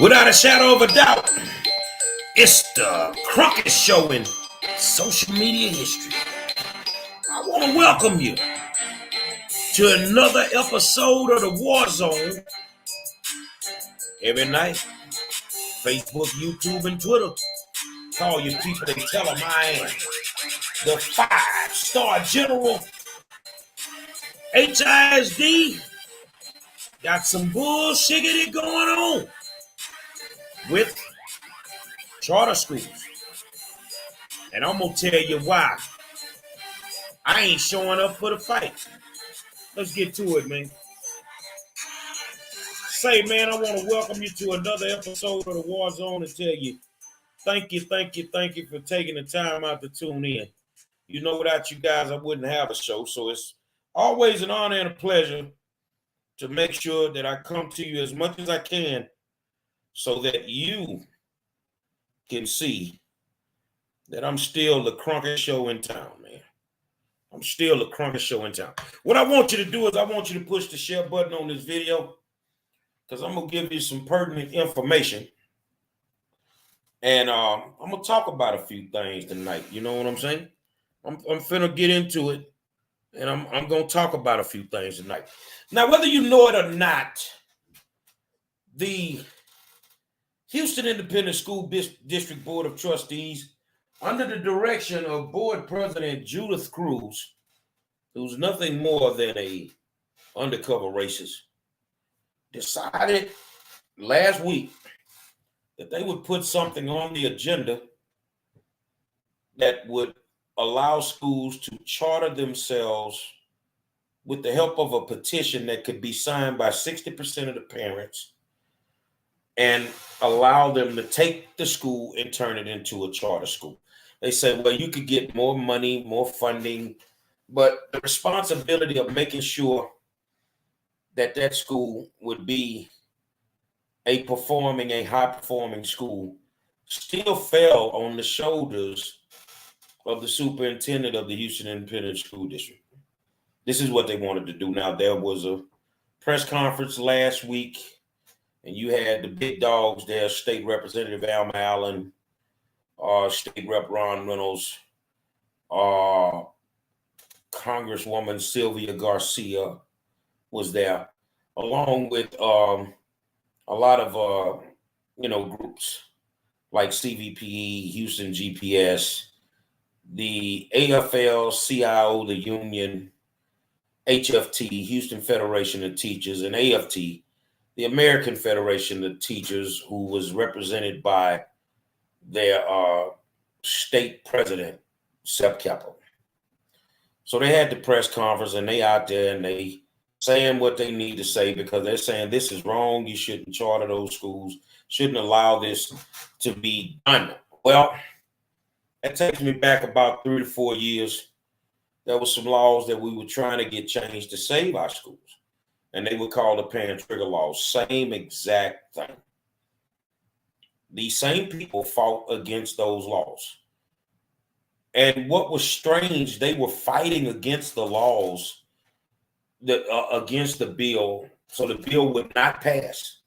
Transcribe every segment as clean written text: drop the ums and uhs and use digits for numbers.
Without a shadow of a doubt, it's the Crockett Show in social media history. I want to welcome you to another episode of the War Zone. Every night, Facebook, YouTube, and Twitter. Call your people and tell them I am the 5-star general. HISD got some bullshiggity going on with charter schools. And I'm going to tell you why. I ain't showing up for the fight. Let's get to it, man. Say, man, I want to welcome you to another episode of the War Zone and tell you thank you for taking the time out to tune in. You know, without you guys, I wouldn't have a show. So it's always an honor and a pleasure to make sure that I come to you as much as I can so that you can see that I'm still the Crockett Show in town, man. I'm still the Crockett Show in town. What I want you to do is I want you to push the share button on this video because I'm going to give you some pertinent information. And I'm going to talk about a few things tonight. You know what I'm saying? I'm finna get into it. And I'm going to talk about a few things tonight. Now, whether you know it or not, the Houston Independent School District Board of Trustees, under the direction of Board President Judith Cruz, who's nothing more than a undercover racist, decided last week that they would put something on the agenda that would allow schools to charter themselves with the help of a petition that could be signed by 60% of the parents and allow them to take the school and turn it into a charter school. They say, well, you could get more money, more funding, but the responsibility of making sure that that school would be a high-performing school still fell on the shoulders of the superintendent of the Houston Independent School District. This is what they wanted to do. Now, there was a press conference last week, and you had the big dogs there, State Representative Alma Allen, State Rep Ron Reynolds, Congresswoman Sylvia Garcia was there, along with a lot of groups like CVPE, Houston GPS, the AFL-CIO, the union, HFT, Houston Federation of Teachers, and AFT, the American Federation of Teachers, who was represented by their state president, Sep Keppel. So they had the press conference, and they out there, and they saying what they need to say because they're saying this is wrong. You shouldn't charter those schools, shouldn't allow this to be done. Well, that takes me back about 3 to 4 years. There were some laws that we were trying to get changed to save our schools, and they were called the parent trigger laws. Same exact thing. These same people fought against those laws. And what was strange, they were fighting against the laws, against the bill, so the bill would not pass.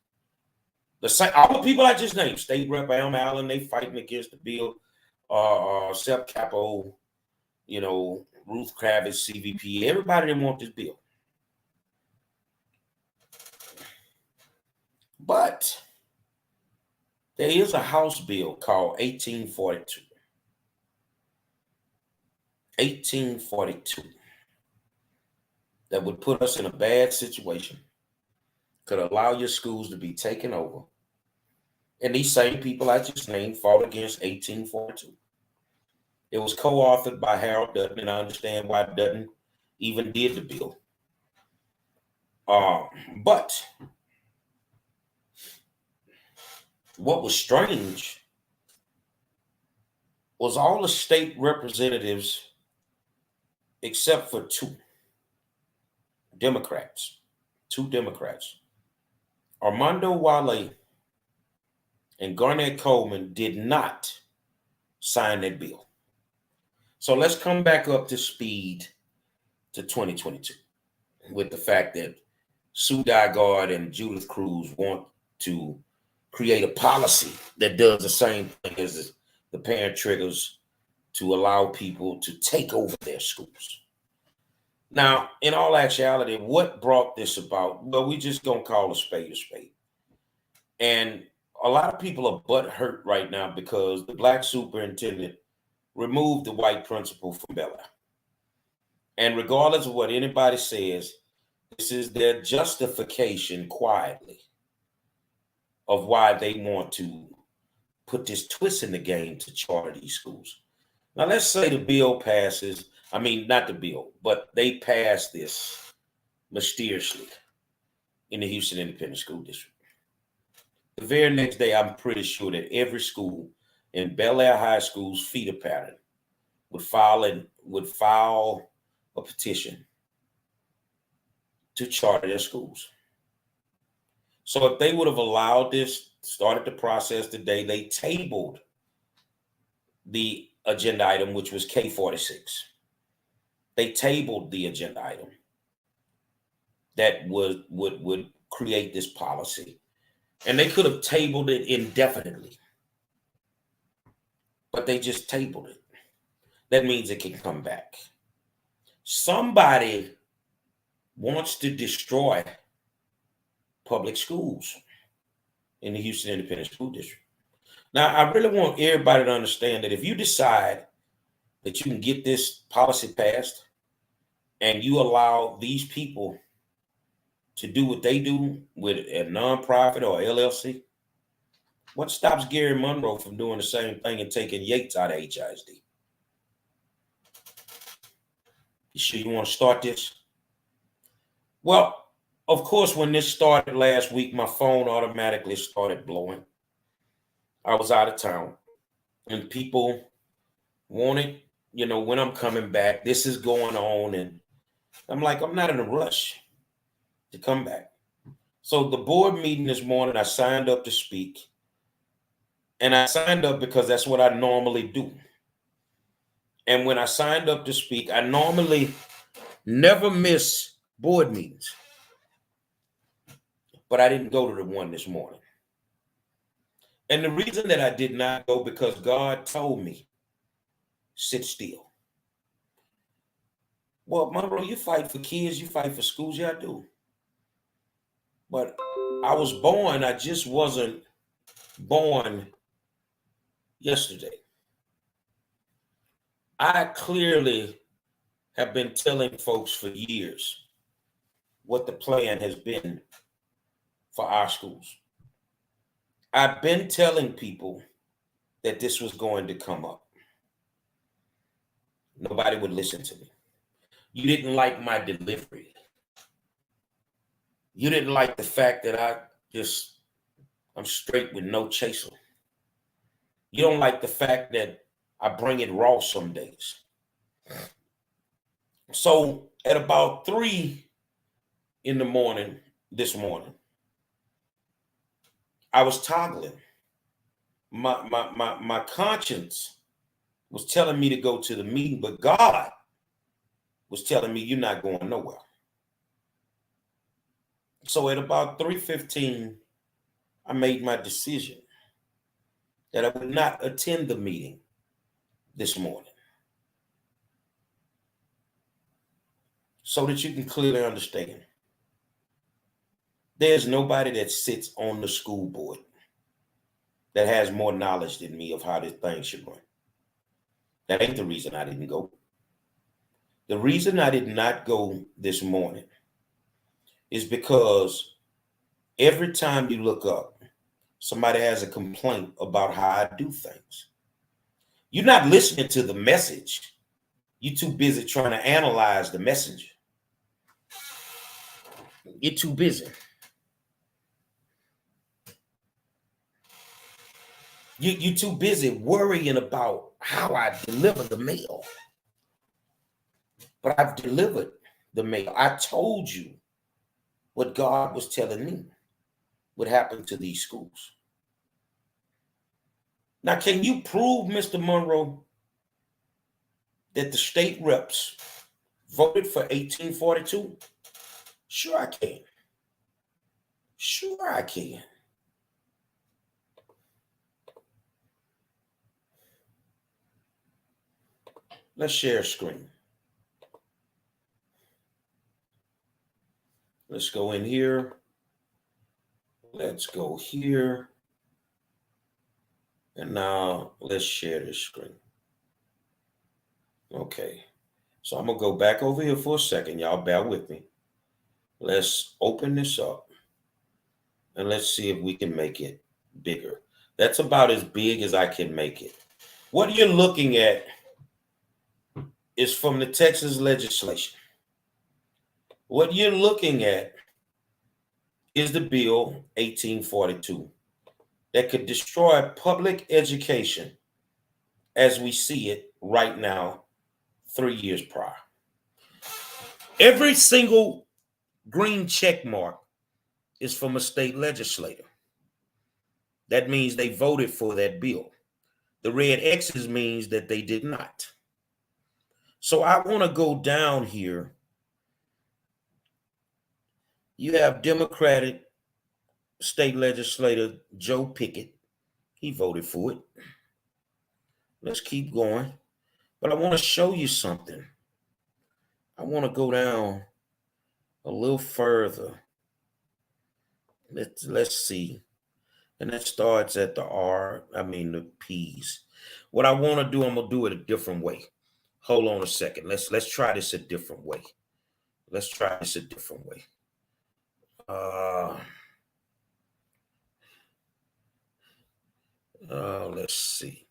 All the people I just named, State Rep Alma Allen, they fighting against the bill. Sep Capo, Ruth Kravitz, CVP, everybody didn't want this bill. But there is a House bill called 1842. 1842. That would put us in a bad situation, could allow your schools to be taken over. And these same people I just named fought against 1842. It was co-authored by Harold Dutton, and I understand why Dutton even did the bill. But what was strange was all the state representatives, except for two Democrats, Armando Wale and Garnett Coleman, did not sign that bill. So let's come back up to speed to 2022 with the fact that Sue Dygard and Judith Cruz want to create a policy that does the same thing as the parent triggers to allow people to take over their schools. Now, in all actuality, what brought this about? Well, we just gonna call a spade a spade. And a lot of people are butt hurt right now because the black superintendent removed the white principal from Bel Air. And regardless of what anybody says, this is their justification quietly of why they want to put this twist in the game to charter these schools. Now, let's say the bill passes. I mean, not the bill, but they pass this mysteriously in the Houston Independent School District. The very next day, I'm pretty sure that every school in Bel Air High School's feeder pattern would file a petition to charter their schools. So if they would have allowed this, started the process today, they tabled the agenda item, which was K46. They tabled the agenda item that would create this policy. And they could have tabled it indefinitely, but they just tabled it. That means it can come back. Somebody wants to destroy public schools in the Houston Independent School District. Now, I really want everybody to understand that if you decide that you can get this policy passed and you allow these people to do what they do with a nonprofit or LLC, what stops Gary Monroe from doing the same thing and taking Yates out of HISD? You sure you want to start this? Well, of course, when this started last week, my phone automatically started blowing. I was out of town and people wanted, when I'm coming back, this is going on. And I'm like, I'm not in a rush to come back. So the board meeting this morning, I signed up to speak. And I signed up because that's what I normally do. And when I signed up to speak, I normally never miss board meetings. But I didn't go to the one this morning. And the reason that I did not go, because God told me, sit still. Well, Monroe, you fight for kids, you fight for schools. Yeah, I do. But I just wasn't born yesterday. I clearly have been telling folks for years what the plan has been for our schools. I've been telling people that this was going to come up. Nobody would listen to me. You didn't like my delivery. You didn't like the fact that I'm straight with no chaser. You don't like the fact that I bring it raw some days. So at about 3 in the morning, this morning, I was toggling. My conscience was telling me to go to the meeting, but God was telling me you're not going nowhere. So at about 3:15, I made my decision that I would not attend the meeting this morning, so that you can clearly understand. There's nobody that sits on the school board that has more knowledge than me of how this thing should run. That ain't the reason I didn't go. The reason I did not go this morning is because every time you look up, somebody has a complaint about how I do things. You're not listening to the message. You're too busy trying to analyze the messenger. You're too busy. You're too busy worrying about how I deliver the mail. But I've delivered the mail. I told you what God was telling me would happen to these schools. Now, can you prove, Mr. Monroe, that the state reps voted for 1842? Sure I can. Sure I can. Let's share screen. Let's go in here. Let's go here. And now let's share this screen. Okay. So I'm going to go back over here for a second. Y'all bear with me. Let's open this up. And let's see if we can make it bigger. That's about as big as I can make it. What you're looking at is from the Texas legislation. What you're looking at is the bill 1842 that could destroy public education as we see it right now, 3 years prior. Every single green check mark is from a state legislator. That means they voted for that bill. The red X's means that they did not. So I want to go down here. You have Democratic State Legislator Joe Pickett. He voted for it. Let's keep going. But I want to show you something. I want to go down a little further. Let's see. And that starts at the P's. What I want to do, I'm going to do it a different way. Hold on a second. Let's try this a different way. Let's try this a different way. Let's see.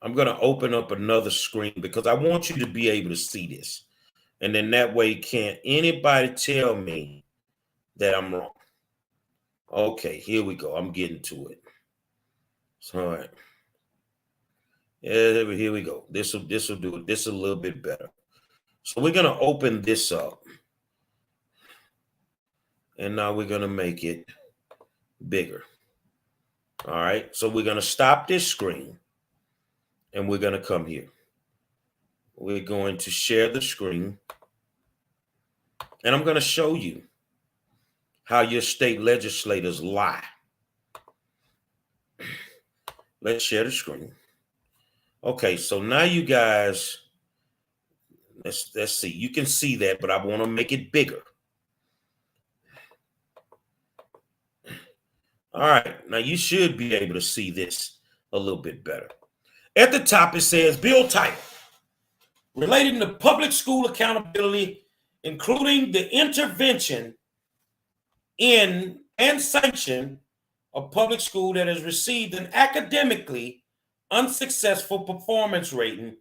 I'm going to open up another screen because I want you to be able to see this. And then that way, can't anybody tell me that I'm wrong. Okay, here we go. I'm getting to it. All right. Yeah, here we go. This will do it. This is a little bit better. So we're going to open this up. And now we're going to make it bigger. All right. So we're going to stop this screen. And we're going to come here. We're going to share the screen. And I'm going to show you how your state legislators lie. Let's share the screen. Okay, so now you guys, let's see. You can see that, but I want to make it bigger. All right, now you should be able to see this a little bit better. At the top, it says bill title relating to public school accountability, including the intervention in and sanction of public school that has received an academically unsuccessful performance rating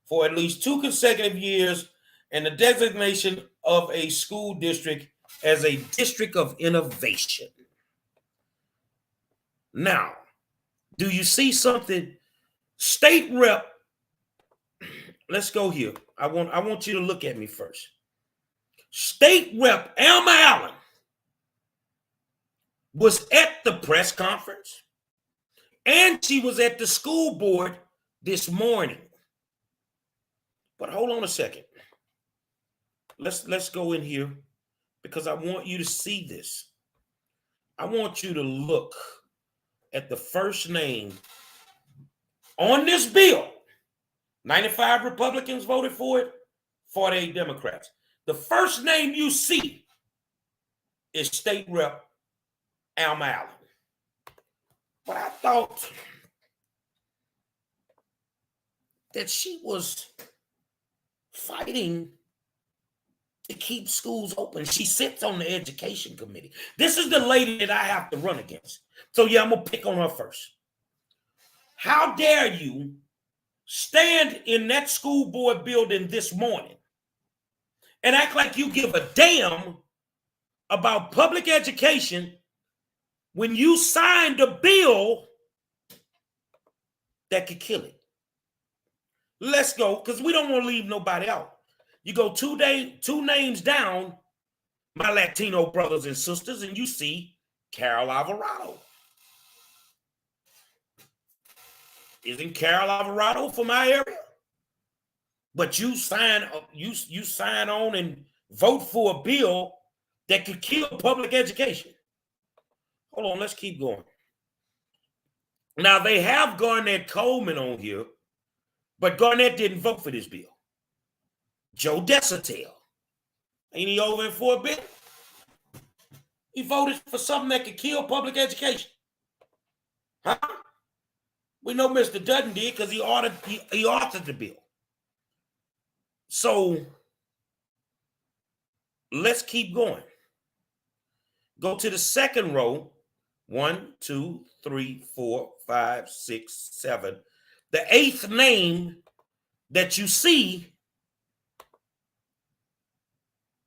for at least 2 consecutive years and the designation of a school district as a district of innovation. Now, do you see something? State rep, let's go here. I want you to look at me first. State rep Alma Allen was at the press conference and she was at the school board this morning. But hold on a second. Let's go in here because I want you to see this. I want you to look at the first name on this bill. 95 Republicans voted for it, 48 Democrats. The first name you see is State Rep Alma Allen. But I thought that she was fighting to keep schools open. She sits on the education committee. This is the lady that I have to run against. So yeah, I'm going to pick on her first. How dare you stand in that school board building this morning and act like you give a damn about public education when you signed a bill that could kill it? Let's go, because we don't want to leave nobody out. You go two names down, my Latino brothers and sisters, and you see Carol Alvarado. Isn't Carol Alvarado from my area? But you sign on and vote for a bill that could kill public education. Hold on, let's keep going. Now they have Garnett Coleman on here, But Garnett didn't vote for this bill. Joe Desatel, ain't he over in Fort Benning? He voted for something that could kill public education. Huh? We know Mr. Dutton did because he authored the bill. So let's keep going. Go to the second row. 1, 2, 3, 4, 5, 6, 7. The eighth name that you see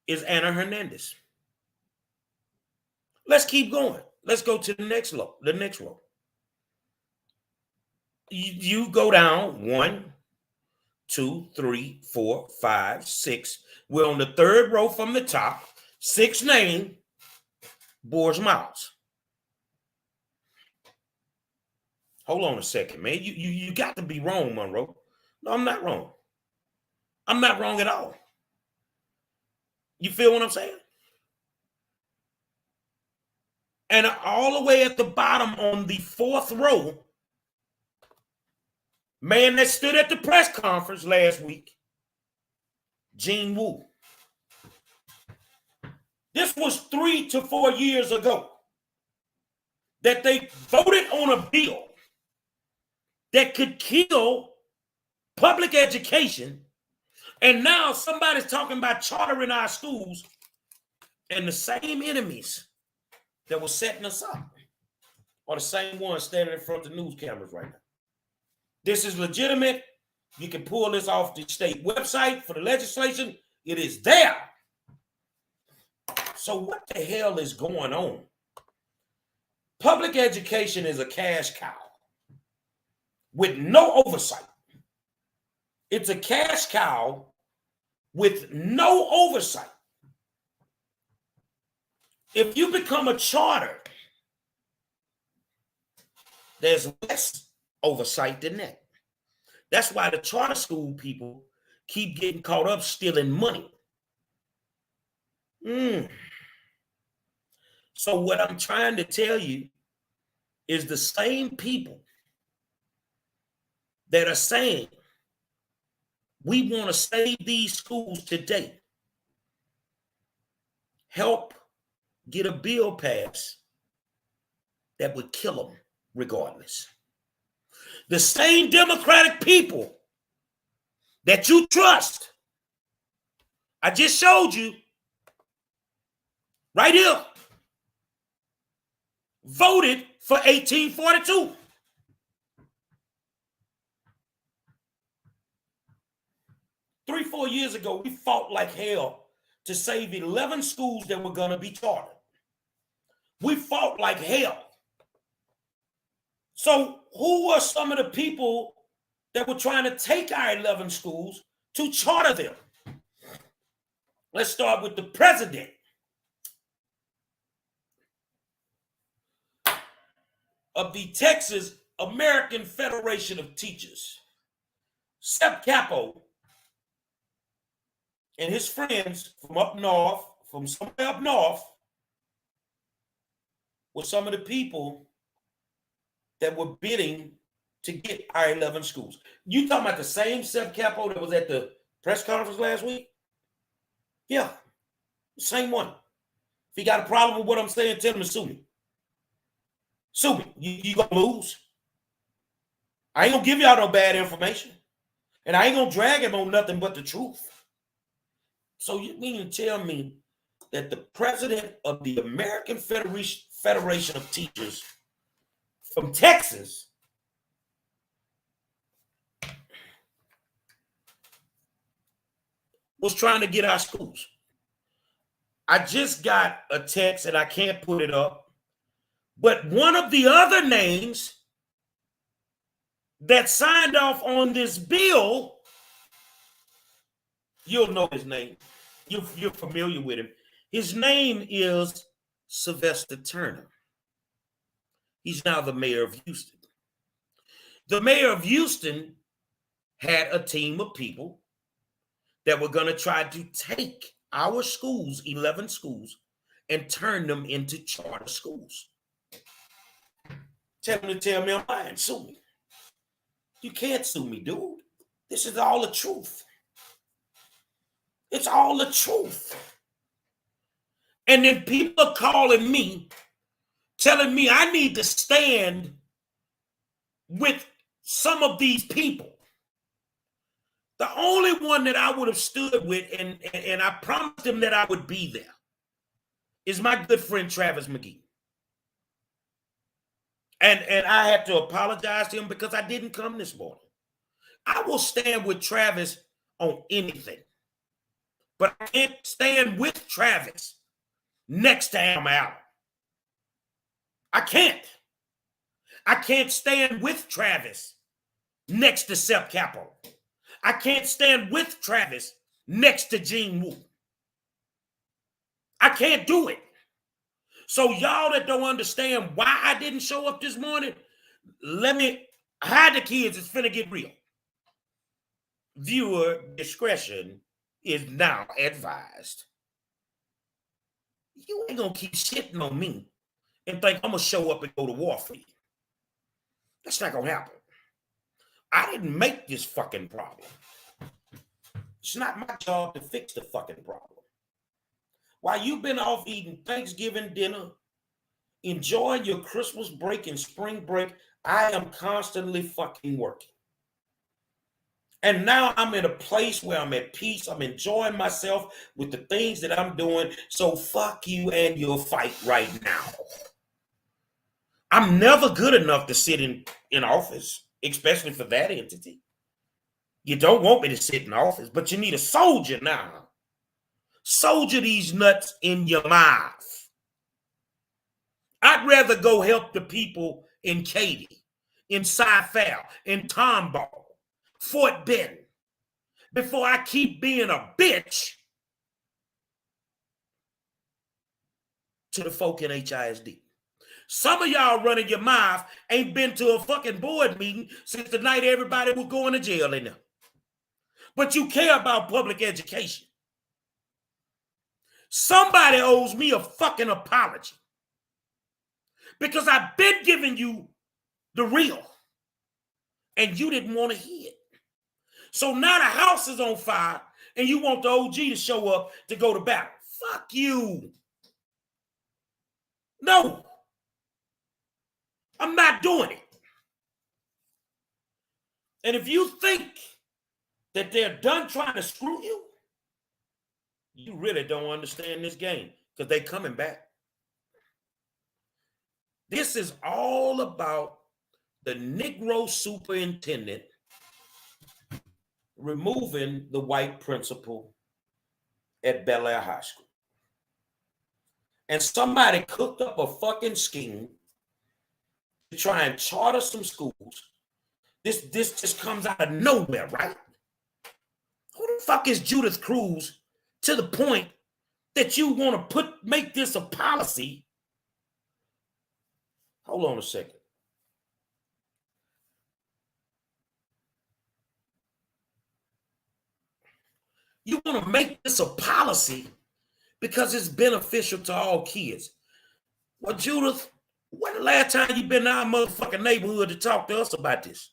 is Anna Hernandez. Let's keep going. Let's go to the next row. You go down 1, 2, 3, 4, 5, 6. We're on the third row from the top. Sixth name, Boris Miles. Hold on a second, man. You got to be wrong, Monroe. No, I'm not wrong. I'm not wrong at all. You feel what I'm saying? And all the way at the bottom on the fourth row, man that stood at the press conference last week, Gene Wu. This was 3 to 4 years ago that they voted on a bill that could kill public education. And now somebody's talking about chartering our schools, and the same enemies that were setting us up are the same ones standing in front of the news cameras right now. This is legitimate. You can pull this off the state website for the legislation. It is there. So what the hell is going on? Public education is a cash cow with no oversight. It's a cash cow with no oversight. If you become a charter, there's less oversight than that. That's why the charter school people keep getting caught up stealing money. So what I'm trying to tell you is the same people that are saying we want to save these schools today help get a bill passed that would kill them regardless. The same Democratic people that you trust, I just showed you right here, voted for 1842. Three, 4 years ago, we fought like hell to save 11 schools that were going to be chartered. We fought like hell. So who were some of the people that were trying to take our 11 schools to charter them? Let's start with the president of the Texas American Federation of Teachers, Sep Capo, and his friends from up north, from somewhere up north, were some of the people that were bidding to get our 11 schools. You talking about the same Sep Capo that was at the press conference last week? Yeah, same one. If he got a problem with what I'm saying, tell him to sue me. Sue me. You gonna lose. I ain't gonna give y'all no bad information. And I ain't gonna drag him on nothing but the truth. So you mean to tell me that the president of the American Federation of Teachers from Texas was trying to get our schools? I just got a text, and I can't put it up, but one of the other names that signed off on this bill, you'll know his name. You're familiar with him. His name is Sylvester Turner. He's now the mayor of Houston. The mayor of Houston had a team of people that were going to try to take our schools, 11 schools, and turn them into charter schools. Tell them to tell me I'm lying. Sue me. You can't sue me, dude. This is all the truth. It's all the truth. And then people are calling me, telling me I need to stand with some of these people. The only one that I would have stood with, and I promised him that I would be there, is my good friend Travis McGee. And I had to apologize to him because I didn't come this morning. I will stand with Travis on anything, but I can't stand with Travis next to Am Allen. I can't. I can't stand with Travis next to Sep Capo. I can't stand with Travis next to Gene Wu. I can't do it. So y'all that don't understand why I didn't show up this morning, let me hide the kids. It's finna get real. Viewer discretion is now advised. You ain't gonna keep shitting on me and think I'm gonna show up and go to war for you. That's not gonna happen. I didn't make this fucking problem. It's not my job to fix the fucking problem. While you've been off eating Thanksgiving dinner, enjoying your Christmas break and spring break, I am constantly fucking working. And now I'm in a place where I'm at peace. I'm enjoying myself with the things that I'm doing. So fuck you and your fight right now. I'm never good enough to sit in office, especially for that entity. You don't want me to sit in office, but you need a soldier now. Soldier these nuts in your mouth. I'd rather go help the people in Katy, in Cy-Fal, in Tomball, Fort Benton, before I keep being a bitch to the folk in HISD. Some of y'all running your mouth ain't been to a fucking board meeting since the night everybody was going to jail in there. But you care about public education. Somebody owes me a fucking apology because I've been giving you the real and you didn't want to hear it. So now the house is on fire and you want the OG to show up to go to battle. Fuck you. No. I'm not doing it. And if you think that they're done trying to screw you, you really don't understand this game because they're coming back. This is all about the Negro superintendent removing the white principal at Bel Air High School. And somebody cooked up a fucking scheme to try and charter some schools. This just comes out of nowhere, right? Who the fuck is Judith Cruz to the point that you want to make this a policy? Hold on a second. You want to make this a policy because it's beneficial to all kids. Well, Judith, when the last time you been in our motherfucking neighborhood to talk to us about this?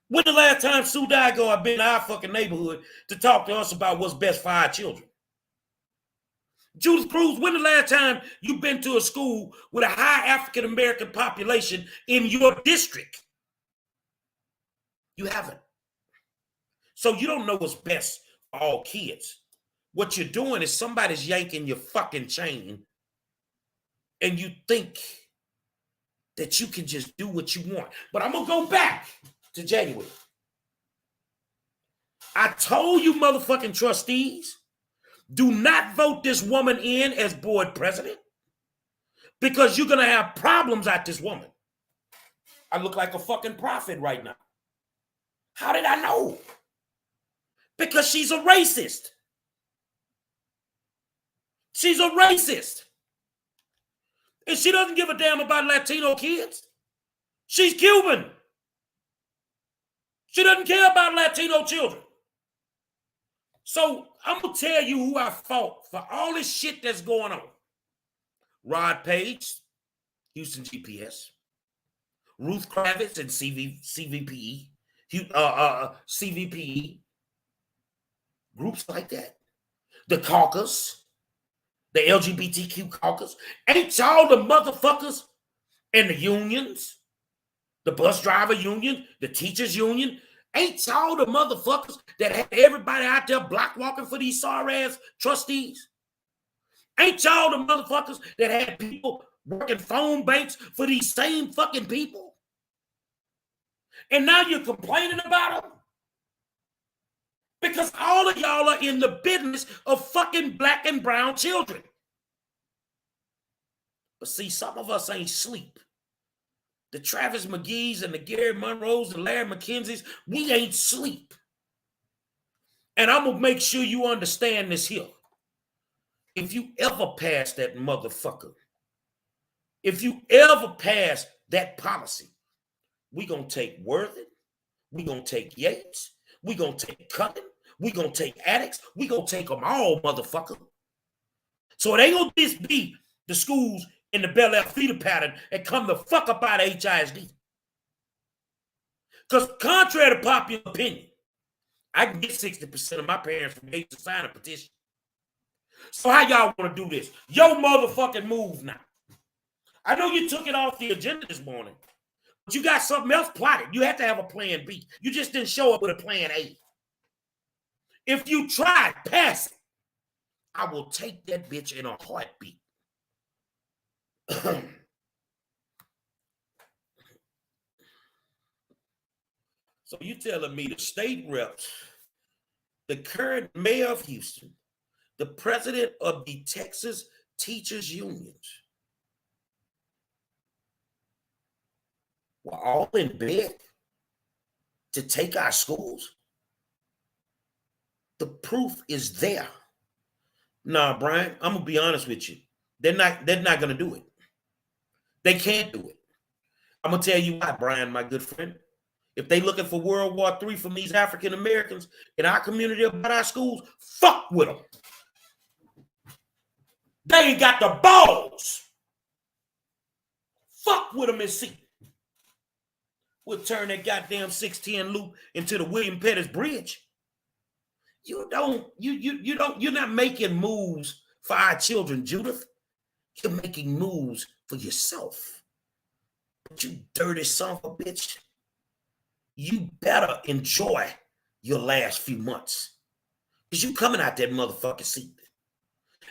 When the last time Sue Digo have been in our fucking neighborhood to talk to us about what's best for our children? Judith Cruz, when the last time you've been to a school with a high African-American population in your district? You haven't. So you don't know what's best for all kids. What you're doing is somebody's yanking your fucking chain and you think that you can just do what you want. But I'm going to go back to January. I told you motherfucking trustees, do not vote this woman in as board president because you're going to have problems at this woman. I look like a fucking prophet right now. How did I know? Because she's a racist. She's a racist. And she doesn't give a damn about Latino kids. She's Cuban. She doesn't care about Latino children. So I'm going to tell you who I fought for all this shit that's going on. Rod Page, Houston GPS. Ruth Kravitz and CVPE, CVPE, groups like that, the caucus, the LGBTQ caucus. Ain't y'all the motherfuckers in the unions, the bus driver union, the teachers union? Ain't y'all the motherfuckers that had everybody out there block walking for these sorry-ass trustees? Ain't y'all the motherfuckers that had people working phone banks for these same fucking people? And now you're complaining about them? Because all of y'all are in the business of fucking black and brown children. But see, some of us ain't sleep. The Travis McGee's and the Gary Monroes, the Larry McKenzie's, we ain't sleep. And I'm going to make sure you understand this here. If you ever pass that motherfucker, if you ever pass that policy, we going to take Worthen, we going to take Yates, we going to take Cullen, we going to take Addicts, we going to take them all, motherfucker. So it ain't going to just be the schools in the Bel Air feeder pattern and come the fuck up out of HISD. Because contrary to popular opinion, I can get 60% of my parents from Gates to sign a petition. So how y'all want to do this? Yo motherfucking move now. I know you took it off the agenda this morning, but you got something else plotted. You have to have a plan B. You just didn't show up with a plan A. If you try, pass it. I will take that bitch in a heartbeat. So you telling me the state reps, the current mayor of Houston, the president of the Texas Teachers Unions were all in bed to take our schools? The proof is there. Nah, Brian, I'm gonna be honest with you. They're not gonna do it. They can't do it. I'm gonna tell you why, Brian, my good friend. If they looking for World War III from these African Americans in our community about our schools, fuck with them. They ain't got the balls. Fuck with them and see. We'll turn that goddamn 610 loop into the William Pettis Bridge. You're not making moves for our children, Judith. You're making moves for yourself. But you dirty son of a bitch, you better enjoy your last few months. Because you coming out that motherfucking seat.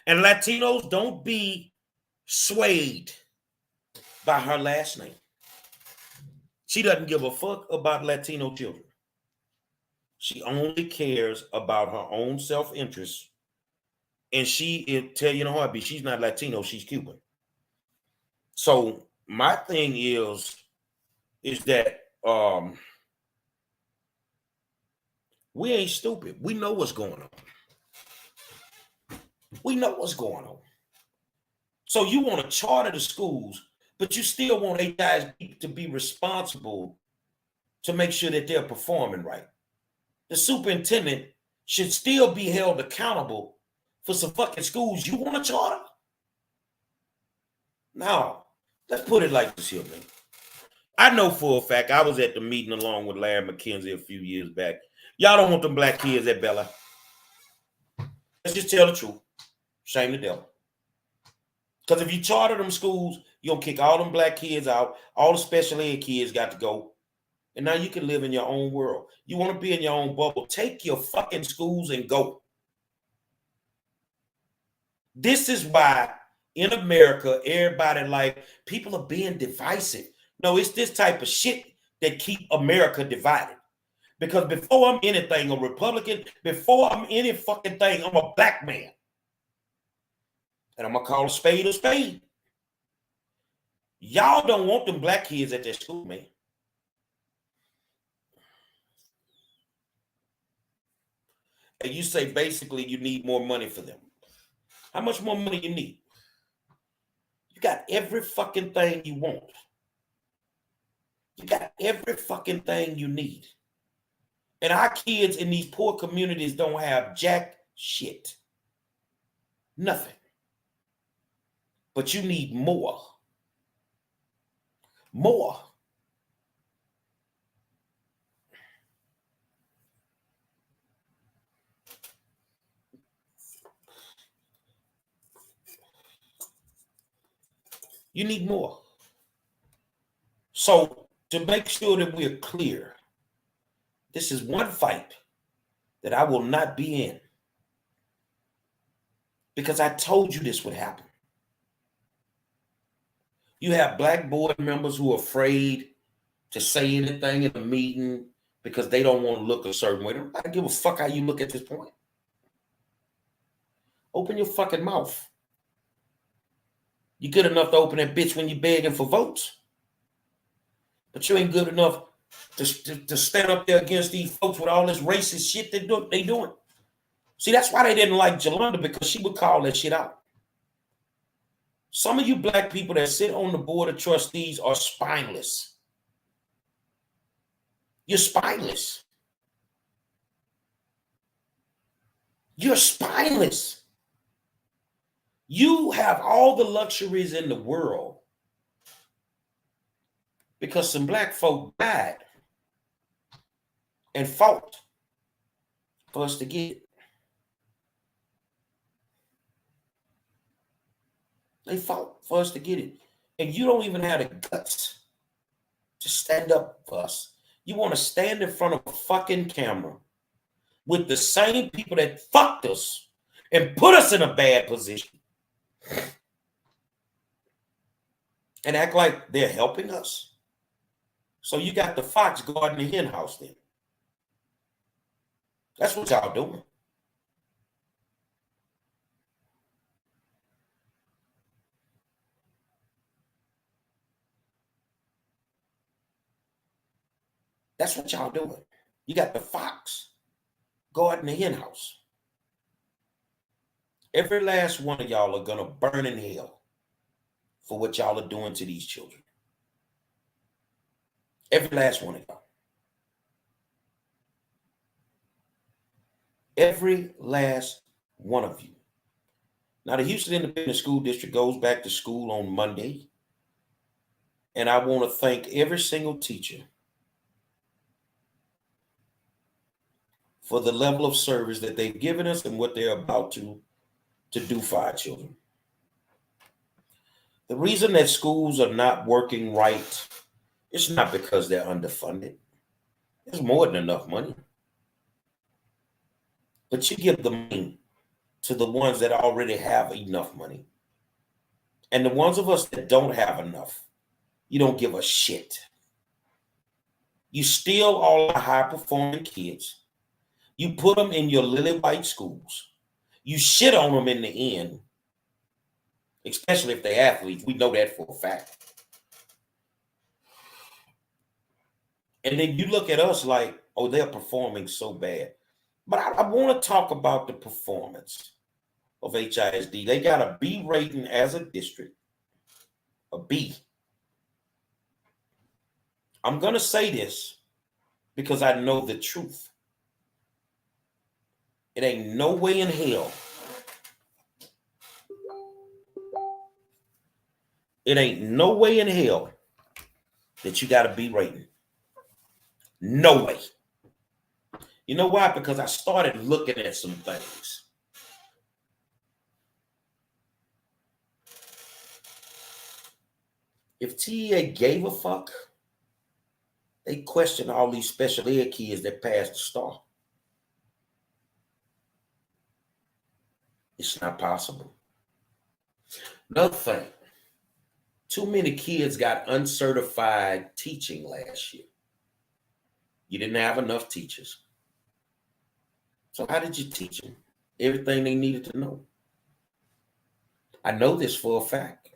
And Latinos, don't be swayed by her last name. She doesn't give a fuck about Latino children. She only cares about her own self-interest. And she'll tell you in a heartbeat, she's not Latino, she's Cuban. So my thing is that we ain't stupid. We know what's going on. We know what's going on. So you want to charter the schools, but you still want HISD to be responsible to make sure that they're performing right. The superintendent should still be held accountable for some fucking schools you want to charter. Now, let's put it like this here, man. I know for a fact I was at the meeting along with Larry McKenzie a few years back. Y'all don't want them black kids at Bella. Let's just tell the truth. Shame the devil. Because if you charter them schools, you're going to kick all them black kids out. All the special ed kids got to go. And now you can live in your own world. You want to be in your own bubble. Take your fucking schools and go. This is why in America, everybody like people are being divisive. No, it's this type of shit that keep America divided. Because before I'm anything, a Republican, before I'm any fucking thing, I'm a black man. And I'm going to call a spade a spade. Y'all don't want them black kids at their school, man. And you say basically you need more money for them. How much more money you need? You got every fucking thing you want. You got every fucking thing you need. And our kids in these poor communities don't have jack shit. Nothing. But you need more. More. You need more. So to make sure that we're clear, this is one fight that I will not be in, because I told you this would happen. You have black board members who are afraid to say anything in a meeting because they don't want to look a certain way. I don't give a fuck how you look at this point. Open your fucking mouth. You good enough to open that bitch when you begging for votes, but you ain't good enough to stand up there against these folks with all this racist shit they doing. See, that's why they didn't like Jolanda, because she would call that shit out. Some of you black people that sit on the board of trustees are spineless. You're spineless. You're spineless. You have all the luxuries in the world because some black folk died and fought for us to get it. They fought for us to get it. And you don't even have the guts to stand up for us. You want to stand in front of a fucking camera with the same people that fucked us and put us in a bad position and act like they're helping us. So you got the fox guarding the hen house then. That's what y'all doing. That's what y'all doing. You got the fox guarding the hen house. Every last one of y'all are gonna burn in hell for what y'all are doing to these children. Every last one of y'all. Every last one of you. Now, the Houston Independent School District goes back to school on Monday. And I want to thank every single teacher for the level of service that they've given us and what they're about to do for our children. The reason that schools are not working right, it's not because they're underfunded. There's more than enough money. But you give the money to the ones that already have enough money. And the ones of us that don't have enough, you don't give a shit. You steal all the high-performing kids. You put them in your lily white schools. You shit on them in the end, especially if they're athletes. We know that for a fact. And then you look at us like, oh, they're performing so bad. But I want to talk about the performance of HISD. They got a B rating as a district, a B. I'm going to say this because I know the truth. It ain't no way in hell. It ain't no way in hell that you got a B rating. No way. You know why? Because I started looking at some things. If TEA gave a fuck, they question all these special ed kids that passed the STAR. It's not possible. Another thing, too many kids got uncertified teaching last year. You didn't have enough teachers. So how did you teach them everything they needed to know? I know this for a fact.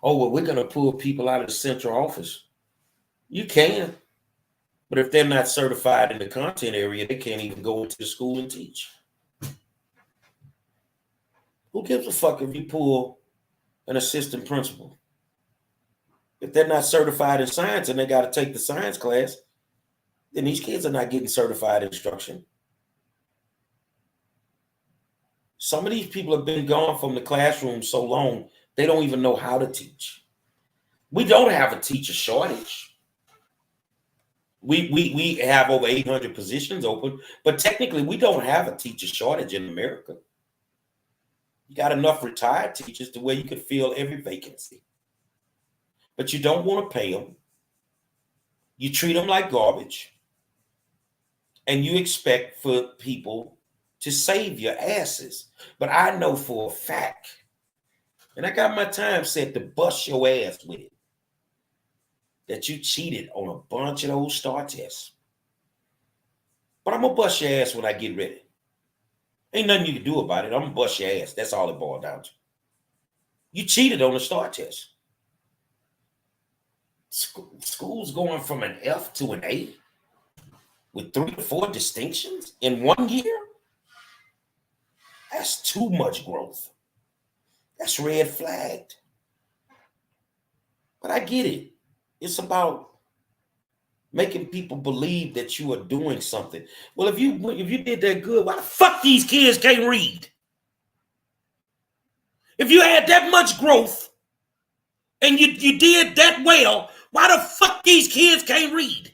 Oh, well, we're going to pull people out of the central office. You can. But if they're not certified in the content area, they can't even go into the school and teach. Who gives a fuck if you pull an assistant principal? If they're not certified in science and they got to take the science class, then these kids are not getting certified instruction. Some of these people have been gone from the classroom so long, they don't even know how to teach. We don't have a teacher shortage. We have over 800 positions open, but technically we don't have a teacher shortage in America. You got enough retired teachers to where you could fill every vacancy. but you don't want to pay them. You treat them like garbage, and you expect for people to save your asses. But I know for a fact, and I got my time set to bust your ass with it, that you cheated on a bunch of those STAR tests. But I'm going to bust your ass when I get ready. Ain't nothing you can do about it. I'm going to bust your ass. That's all it boiled down to. You cheated on the STAR test. School's going from an F to an A with 3 to 4 distinctions in 1 year. That's too much growth. That's red flagged. But I get it. It's about making people believe that you are doing something. Well, if you did that good, why the fuck these kids can't read? If you had that much growth and you did that well, why the fuck these kids can't read?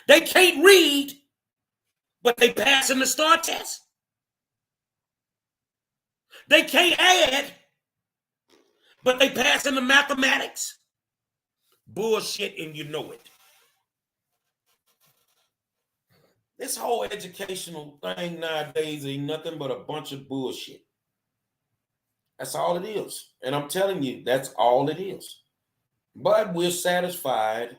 They can't read, but they passing the STAR test. They can't add, but they passing the mathematics. Bullshit, and you know it. This whole educational thing nowadays ain't nothing but a bunch of bullshit. That's all it is. And I'm telling you, that's all it is. But we're satisfied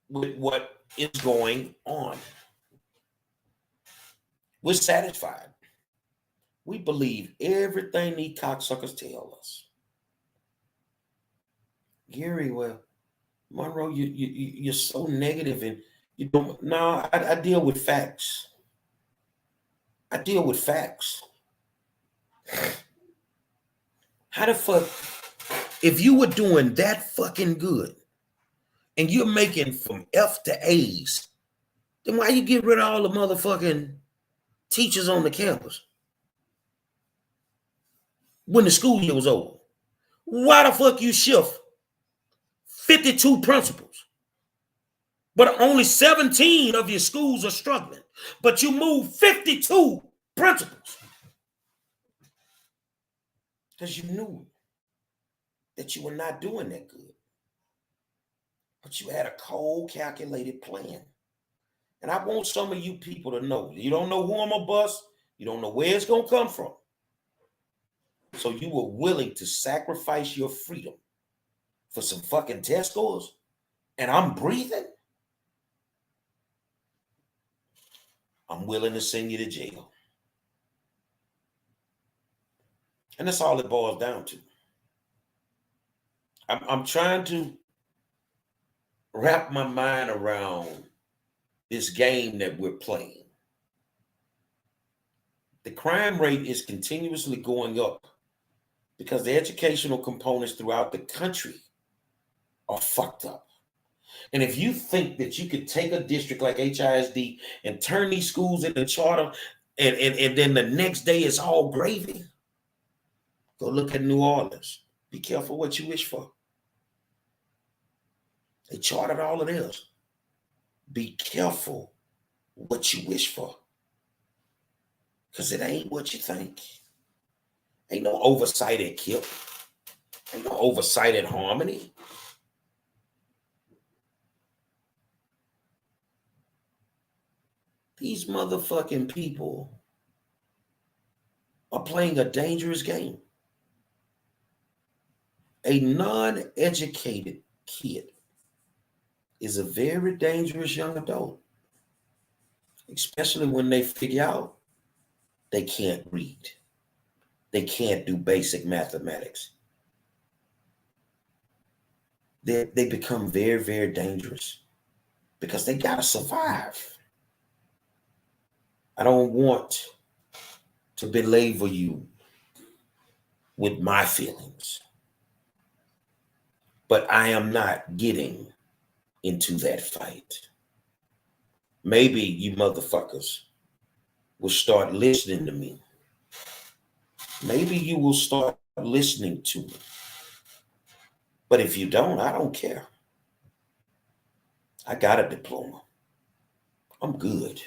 with what is going on. We're satisfied. We believe everything these cocksuckers tell us. Gary, well, Monroe, you're so negative, and you don't. No, I deal with facts. I deal with facts. How the fuck, if you were doing that fucking good and you're making from F to A's, then why you get rid of all the motherfucking teachers on the campus when the school year was over? Why the fuck you shift 52 principals, but only 17 of your schools are struggling, but you move 52 principals? Because you knew that you were not doing that good. But you had a cold, calculated plan. And I want some of you people to know, you don't know who I'm going to bust. You don't know where it's going to come from. So you were willing to sacrifice your freedom for some fucking test scores? And I'm breathing? I'm willing to send you to jail. And that's all it boils down to. I'm trying to wrap my mind around this game that we're playing. The crime rate is continuously going up because the educational components throughout the country are fucked up. And if you think that you could take a district like HISD and turn these schools into charter and then the next day it's all gravy, go look at New Orleans. Be careful what you wish for. They chartered all of this. Be careful what you wish for. Because it ain't what you think. Ain't no oversight at KIP. Ain't no oversight at Harmony. These motherfucking people are playing a dangerous game. A non-educated kid is a very dangerous young adult, especially when they figure out they can't read. They can't do basic mathematics. They become very, very dangerous because they got to survive. I don't want to belabor you with my feelings, but I am not getting into that fight. Maybe you motherfuckers will start listening to me. Maybe you will start listening to me. But if you don't, I don't care. I got a diploma. I'm good.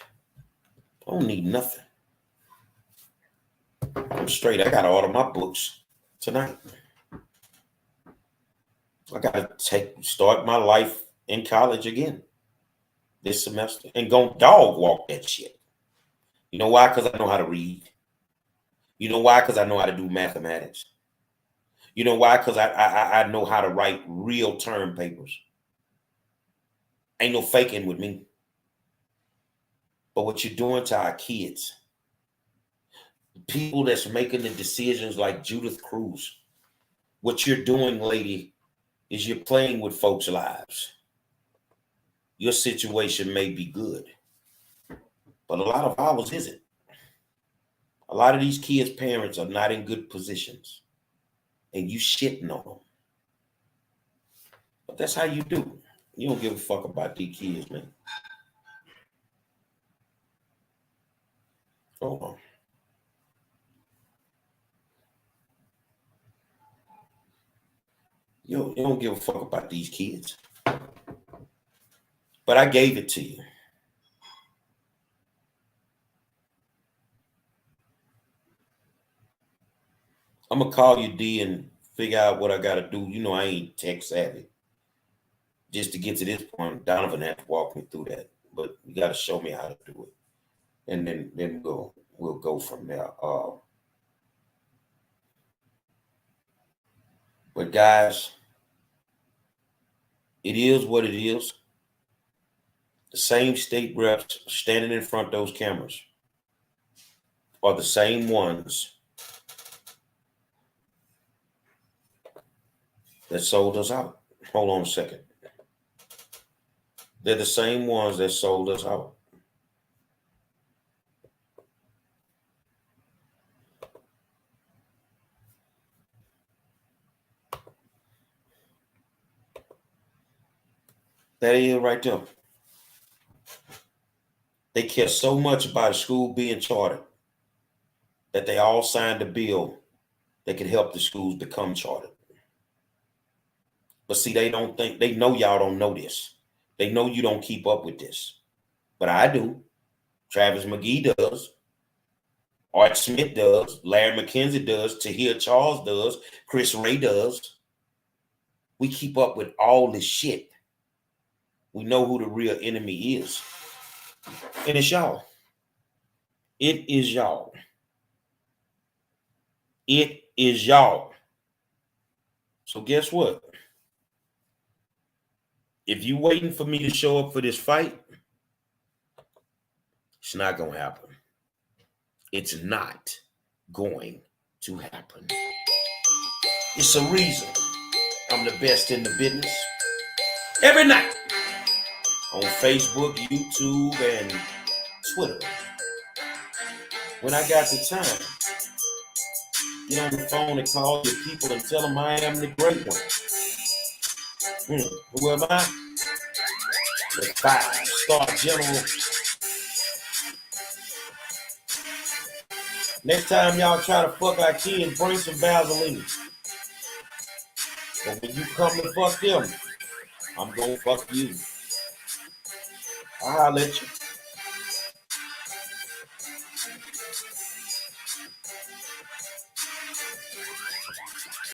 I don't need nothing. I'm straight. I got to order my books tonight. I gotta start my life in college again this semester and go dog walk that shit. You know why? Because I know how to read. You know why? Because I know how to do mathematics. You know why? Because I know how to write real term papers. Ain't no faking with me. But what you're doing to our kids, people that's making the decisions like Judith Cruz, what you're doing, lady, is you're playing with folks' lives. Your situation may be good, but a lot of ours isn't. A lot of these kids' parents are not in good positions, and you shitting on them. But that's how you do. You don't give a fuck about these kids, man. Hold on. You don't give a fuck about these kids. But I gave it to you. I'm going to call you, D, and figure out what I got to do. You know I ain't tech savvy. Just to get to this point, Donovan had to walk me through that. But you got to show me how to do it. And then we'll go from there. But guys, it is what it is. The same state reps standing in front of those cameras are the same ones that sold us out. Hold on a second. They're the same ones that sold us out. That is right there. They care so much about a school being chartered that they all signed a bill that could help the schools become chartered. But see, they know y'all don't know this. They know you don't keep up with this. But I do. Travis McGee does. Art Smith does. Larry McKenzie does. Tahir Charles does. Chris Ray does. We keep up with all this shit. We know who the real enemy is. And it's y'all. It is y'all. It is y'all. So guess what? If you waiting for me to show up for this fight, it's not going to happen. It's not going to happen. It's a reason I'm the best in the business. Every night on Facebook, YouTube, and Twitter. When I got the time, get on the phone and call your people and tell them I am the great one. Who am I? The 5-star general. Next time y'all try to fuck our kids, bring some Vaseline. But when you come to fuck them, I'm gonna fuck you. I'll let you.